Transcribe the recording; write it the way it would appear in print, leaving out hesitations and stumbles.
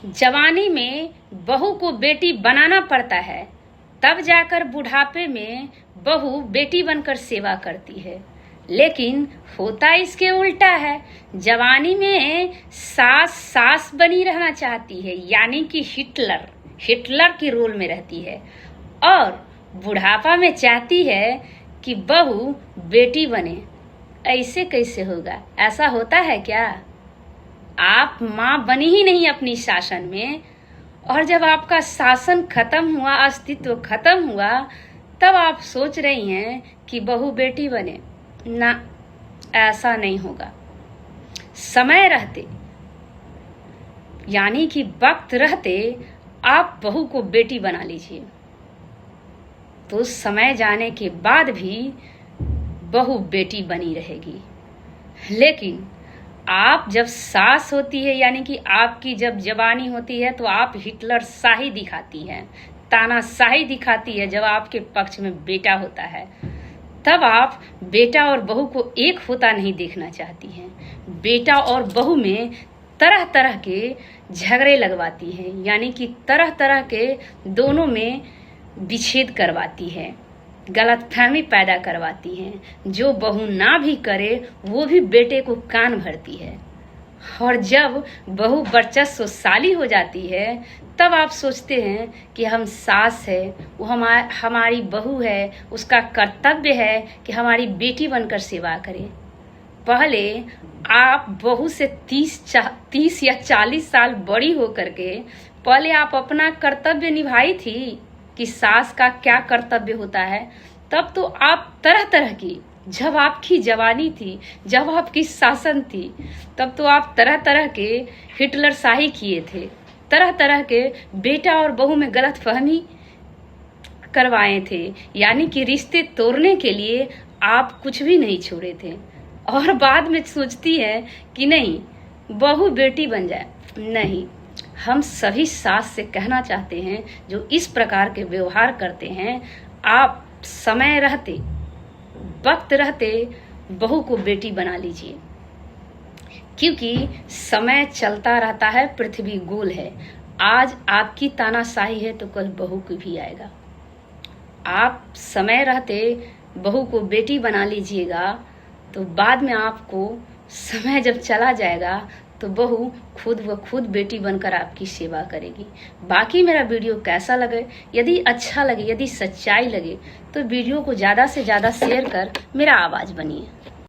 जवानी में बहू को बेटी बनाना पड़ता है, तब जाकर बुढ़ापे में बहू बेटी बनकर सेवा करती है। लेकिन होता इसके उल्टा है। जवानी में सास सास बनी रहना चाहती है, यानी कि हिटलर की रोल में रहती है, और बुढ़ापा में चाहती है कि बहू बेटी बने। ऐसे कैसे होगा? ऐसा होता है क्या? आप माँ बनी ही नहीं अपनी शासन में, और जब आपका शासन खत्म हुआ, अस्तित्व खत्म हुआ, तब आप सोच रही हैं कि बहू बेटी बने। ना, ऐसा नहीं होगा। समय रहते, यानी कि वक्त रहते, आप बहू को बेटी बना लीजिए, तो समय जाने के बाद भी बहू बेटी बनी रहेगी। लेकिन आप जब सास होती है, यानी कि आपकी जब जवानी होती है, तो आप हिटलर शाही दिखाती हैं, तानाशाही दिखाती है। जब आपके पक्ष में बेटा होता है, तब आप बेटा और बहू को एक होता नहीं देखना चाहती हैं। बेटा और बहू में तरह तरह के झगड़े लगवाती हैं, यानी कि तरह तरह के दोनों में विच्छेद करवाती है, गलतफहमी पैदा करवाती हैं। जो बहू ना भी करे, वो भी बेटे को कान भरती है। और जब बहू वर्चस्वशाली हो जाती है, तब आप सोचते हैं कि हम सास है, वो हमारी बहू है, उसका कर्तव्य है कि हमारी बेटी बनकर सेवा करे। पहले आप बहू से 30 या 40 साल बड़ी हो करके पहले आप अपना कर्तव्य निभाई थी कि सास का क्या कर्तव्य होता है। तब तो आप तरह तरह की, जब आपकी जवानी थी, जब आपकी शासन थी, तब तो आप तरह तरह के हिटलर शाही किए थे, तरह तरह के बेटा और बहू में गलत फहमी करवाए थे, यानी कि रिश्ते तोड़ने के लिए आप कुछ भी नहीं छोड़े थे। और बाद में सोचती है कि नहीं, बहू बेटी बन जाए। नहीं, हम सभी सास से कहना चाहते हैं जो इस प्रकार के व्यवहार करते हैं, आप समय रहते, वक्त रहते बहू को बेटी बना लीजिए, क्योंकि समय चलता रहता है, पृथ्वी गोल है। आज आपकी तानाशाही है तो कल बहू को भी आएगा। आप समय रहते बहू को बेटी बना लीजिएगा, तो बाद में आपको समय जब चला जाएगा तो बहू खुद व खुद बेटी बनकर आपकी सेवा करेगी। बाकी मेरा वीडियो कैसा लगे, यदि अच्छा लगे, यदि सच्चाई लगे, तो वीडियो को ज़्यादा से ज़्यादा शेयर कर मेरा आवाज़ बनिए।